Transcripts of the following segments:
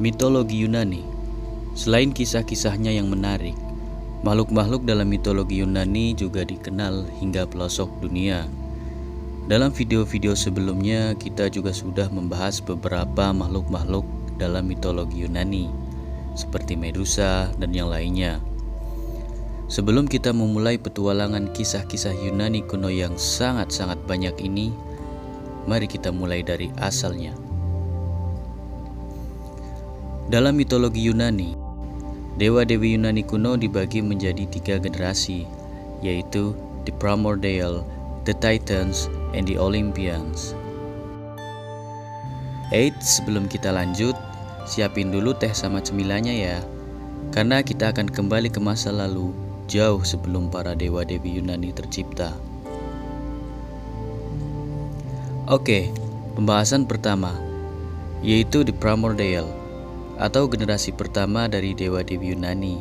Mitologi Yunani. Selain kisah-kisahnya yang menarik, makhluk-makhluk dalam mitologi Yunani juga dikenal hingga pelosok dunia. Dalam video-video sebelumnya, kita juga sudah membahas beberapa makhluk-makhluk dalam mitologi Yunani, seperti Medusa dan yang lainnya. Sebelum kita memulai petualangan kisah-kisah Yunani kuno yang sangat-sangat banyak ini, mari kita mulai dari asalnya. Dalam mitologi Yunani, dewa-dewi Yunani kuno dibagi menjadi 3 generasi, yaitu the Primordial, the Titans, and the Olympians. Sebelum kita lanjut, siapin dulu teh sama cemilannya ya, karena kita akan kembali ke masa lalu, jauh sebelum para dewa-dewi Yunani tercipta. Oke, pembahasan pertama, yaitu the Primordial, atau generasi pertama dari dewa-dewi Yunani.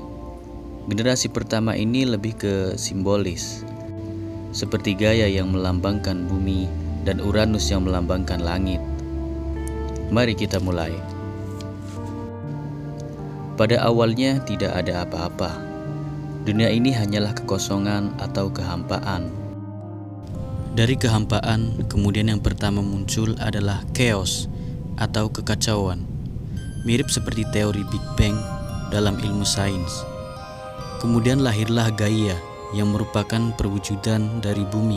Generasi pertama ini lebih ke simbolis, seperti Gaia yang melambangkan bumi dan Uranus yang melambangkan langit. Mari kita mulai. Pada awalnya tidak ada apa-apa. Dunia ini hanyalah kekosongan atau kehampaan. Dari kehampaan, kemudian yang pertama muncul adalah chaos atau kekacauan. Mirip seperti teori Big Bang dalam ilmu sains. Kemudian lahirlah Gaia yang merupakan perwujudan dari bumi.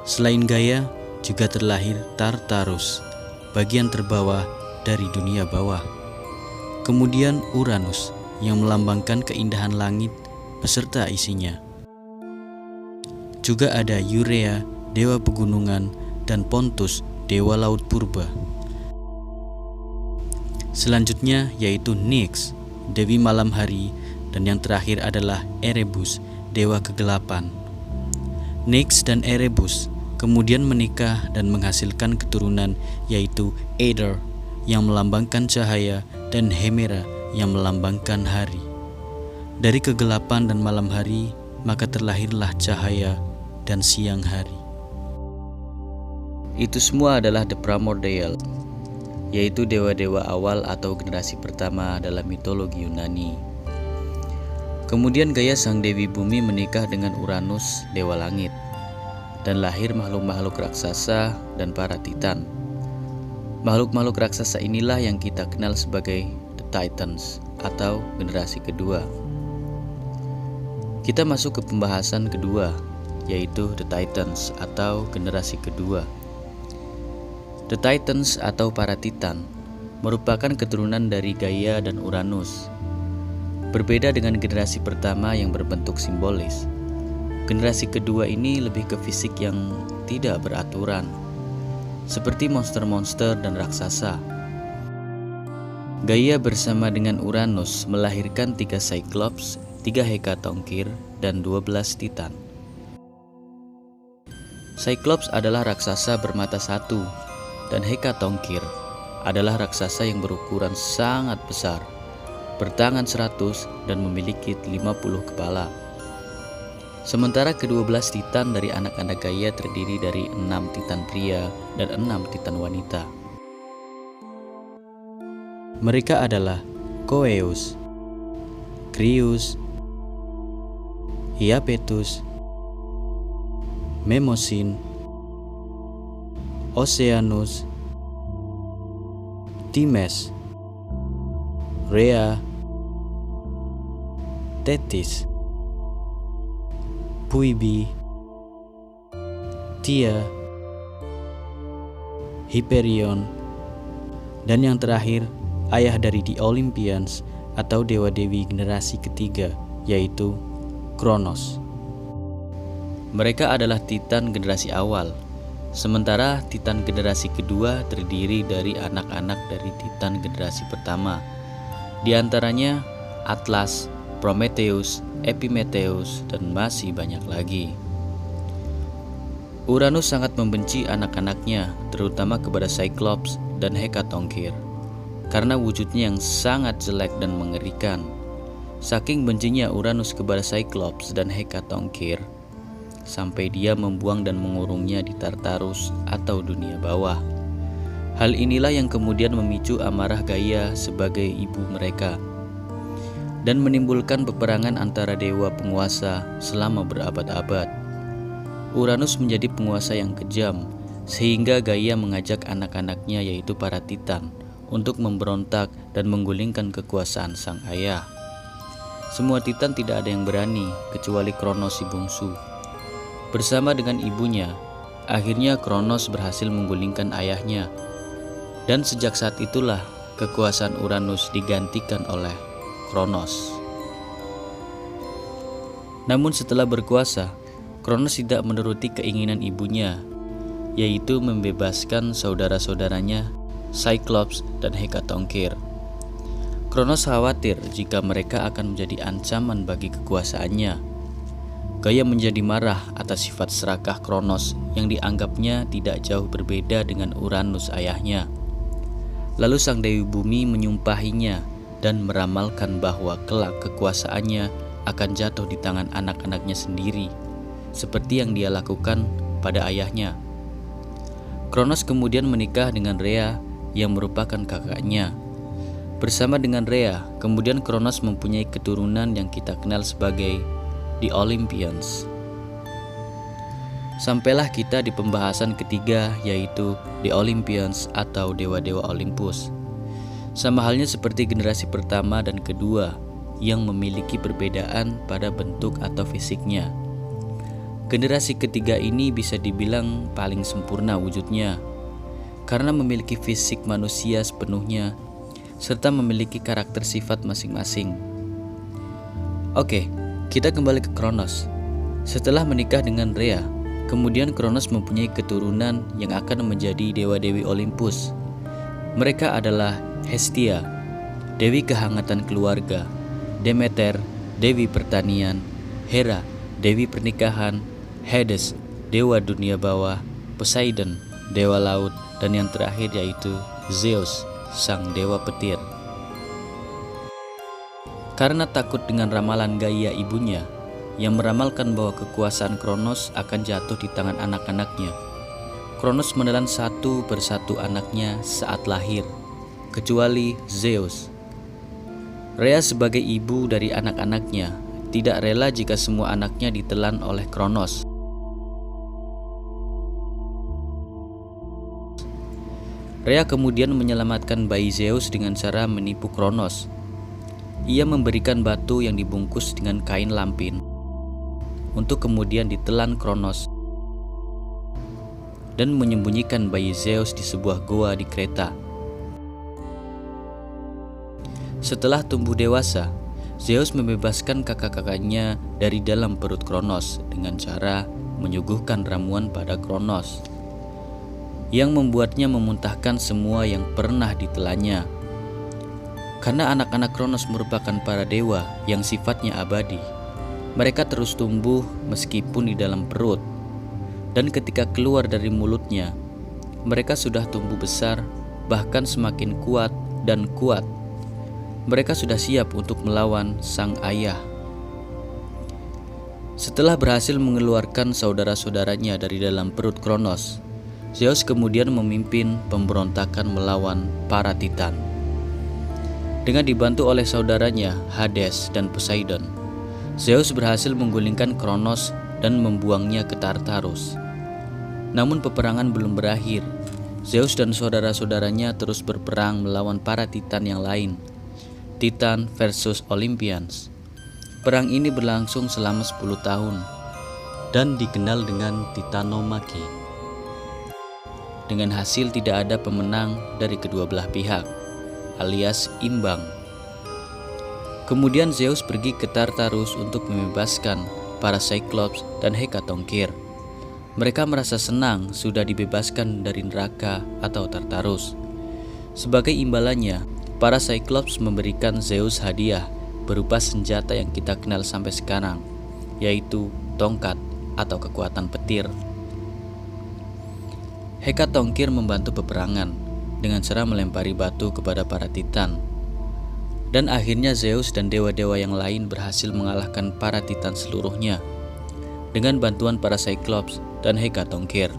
Selain Gaia, juga terlahir Tartarus, bagian terbawah dari dunia bawah. Kemudian Uranus yang melambangkan keindahan langit beserta isinya. Juga ada Urea, dewa pegunungan, dan Pontus, dewa laut purba. Selanjutnya yaitu Nyx, dewi malam hari, dan yang terakhir adalah Erebus, dewa kegelapan. Nyx dan Erebus kemudian menikah dan menghasilkan keturunan, yaitu Aether yang melambangkan cahaya dan Hemera yang melambangkan hari. Dari kegelapan dan malam hari, maka terlahirlah cahaya dan siang hari. Itu semua adalah the Primordial, yaitu dewa-dewa awal atau generasi pertama dalam mitologi Yunani. Kemudian Gaia sang dewi bumi menikah dengan Uranus, dewa langit, dan lahir makhluk-makhluk raksasa dan para titan. Makhluk-makhluk raksasa inilah yang kita kenal sebagai the Titans atau generasi kedua. Kita masuk ke pembahasan kedua, yaitu the Titans atau generasi kedua. The Titans atau para Titan merupakan keturunan dari Gaia dan Uranus. Berbeda dengan generasi pertama yang berbentuk simbolis, generasi kedua ini lebih ke fisik yang tidak beraturan, seperti monster-monster dan raksasa. Gaia bersama dengan Uranus melahirkan 3 Cyclops, 3 Hekatonkir, dan 12 Titan. Cyclops adalah raksasa bermata satu, dan Hekatonkir adalah raksasa yang berukuran sangat besar, bertangan 100 dan memiliki 50 kepala. Sementara ke-12 Titan dari anak-anak Gaia terdiri dari 6 Titan pria dan 6 Titan wanita. Mereka adalah Coeus, Crius, Iapetus, Mnemosyne, Oceanus, Times, Rhea, Tethys, Phoebe, Thea, Hyperion, dan yang terakhir ayah dari the Olympians atau dewa-dewi generasi ketiga, yaitu Kronos. Mereka adalah Titan generasi awal, sementara Titan generasi kedua terdiri dari anak-anak dari Titan generasi pertama, di antaranya Atlas, Prometheus, Epimetheus, dan masih banyak lagi. Uranus sangat membenci anak-anaknya, terutama kepada Cyclops dan Hekatonkir, karena wujudnya yang sangat jelek dan mengerikan. Saking bencinya Uranus kepada Cyclops dan Hekatonkir, sampai dia membuang dan mengurungnya di Tartarus atau dunia bawah. Hal inilah yang kemudian memicu amarah Gaia sebagai ibu mereka dan menimbulkan peperangan antara dewa penguasa selama berabad-abad. Uranus menjadi penguasa yang kejam, sehingga Gaia mengajak anak-anaknya yaitu para Titan untuk memberontak dan menggulingkan kekuasaan sang ayah. Semua Titan tidak ada yang berani kecuali Kronos si bungsu. Bersama dengan ibunya, akhirnya Kronos berhasil menggulingkan ayahnya. Dan sejak saat itulah kekuasaan Uranus digantikan oleh Kronos. Namun setelah berkuasa, Kronos tidak menuruti keinginan ibunya, yaitu membebaskan saudara-saudaranya Cyclops dan Hekatonkir. Kronos khawatir jika mereka akan menjadi ancaman bagi kekuasaannya. Gaia menjadi marah atas sifat serakah Kronos yang dianggapnya tidak jauh berbeda dengan Uranus ayahnya. Lalu sang Dewi Bumi menyumpahinya dan meramalkan bahwa kelak kekuasaannya akan jatuh di tangan anak-anaknya sendiri, seperti yang dia lakukan pada ayahnya. Kronos kemudian menikah dengan Rhea yang merupakan kakaknya. Bersama dengan Rhea, kemudian Kronos mempunyai keturunan yang kita kenal sebagai The Olympians. Sampailah kita di pembahasan ketiga, yaitu The Olympians atau dewa-dewa Olympus. Sama halnya seperti generasi pertama dan kedua yang memiliki perbedaan pada bentuk atau fisiknya. Generasi ketiga ini bisa dibilang paling sempurna wujudnya karena memiliki fisik manusia sepenuhnya serta memiliki karakter sifat masing-masing. Oke, kita kembali ke Kronos. Setelah menikah dengan Rhea, kemudian Kronos mempunyai keturunan yang akan menjadi dewa-dewi Olympus. Mereka adalah Hestia, dewi kehangatan keluarga, Demeter, dewi pertanian, Hera, dewi pernikahan, Hades, dewa dunia bawah, Poseidon, dewa laut, dan yang terakhir yaitu Zeus, sang dewa petir. Karena takut dengan ramalan Gaia ibunya yang meramalkan bahwa kekuasaan Kronos akan jatuh di tangan anak-anaknya, Kronos menelan satu persatu anaknya saat lahir, kecuali Zeus. Rhea sebagai ibu dari anak-anaknya tidak rela jika semua anaknya ditelan oleh Kronos. Rhea kemudian menyelamatkan bayi Zeus dengan cara menipu Kronos. Ia memberikan batu yang dibungkus dengan kain lampin untuk kemudian ditelan Kronos dan menyembunyikan bayi Zeus di sebuah goa di Kreta. Setelah tumbuh dewasa, Zeus membebaskan kakak-kakaknya dari dalam perut Kronos dengan cara menyuguhkan ramuan pada Kronos yang membuatnya memuntahkan semua yang pernah ditelannya. Karena anak-anak Kronos merupakan para dewa yang sifatnya abadi, mereka terus tumbuh meskipun di dalam perut. Dan ketika keluar dari mulutnya, mereka sudah tumbuh besar, bahkan semakin kuat dan kuat. Mereka sudah siap untuk melawan sang ayah. Setelah berhasil mengeluarkan saudara-saudaranya dari dalam perut Kronos, Zeus kemudian memimpin pemberontakan melawan para Titan. Dengan dibantu oleh saudaranya Hades dan Poseidon, Zeus berhasil menggulingkan Kronos dan membuangnya ke Tartarus. Namun peperangan belum berakhir. Zeus dan saudara-saudaranya terus berperang melawan para Titan yang lain. Titan versus Olympians. Perang ini berlangsung selama 10 tahun dan dikenal dengan Titanomachy. Dengan hasil tidak ada pemenang dari kedua belah pihak, alias imbang. Kemudian Zeus pergi ke Tartarus untuk membebaskan para Cyclops dan Hekatonkir. Mereka merasa senang sudah dibebaskan dari neraka atau Tartarus. Sebagai imbalannya, para Cyclops memberikan Zeus hadiah berupa senjata yang kita kenal sampai sekarang, yaitu tongkat atau kekuatan petir. Hekatonkir membantu peperangan dengan cara melempari batu kepada para Titan. Dan akhirnya Zeus dan dewa-dewa yang lain berhasil mengalahkan para Titan seluruhnya dengan bantuan para Cyclops dan Hekatonkir.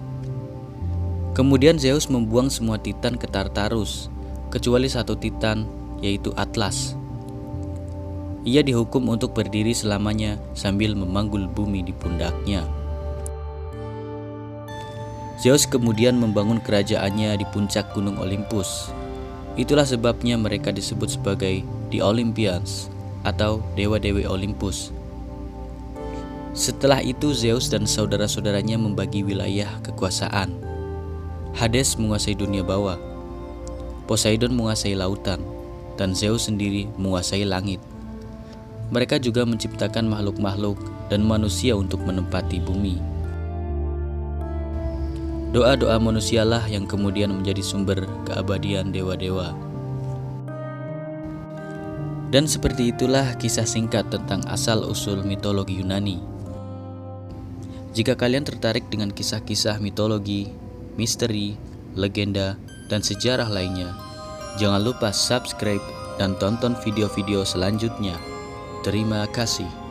Kemudian Zeus membuang semua titan ke Tartarus, kecuali satu titan, yaitu Atlas. Ia dihukum untuk berdiri selamanya sambil memanggul bumi di pundaknya. Zeus kemudian membangun kerajaannya di puncak gunung Olympus. Itulah sebabnya mereka disebut sebagai The Olympians atau dewa-dewi Olympus. Setelah itu Zeus dan saudara-saudaranya membagi wilayah kekuasaan. Hades menguasai dunia bawah, Poseidon menguasai lautan, dan Zeus sendiri menguasai langit. Mereka juga menciptakan makhluk-makhluk dan manusia untuk menempati bumi. Doa-doa manusialah yang kemudian menjadi sumber keabadian dewa-dewa. Dan seperti itulah kisah singkat tentang asal-usul mitologi Yunani. Jika kalian tertarik dengan kisah-kisah mitologi, misteri, legenda, dan sejarah lainnya, jangan lupa subscribe dan tonton video-video selanjutnya. Terima kasih.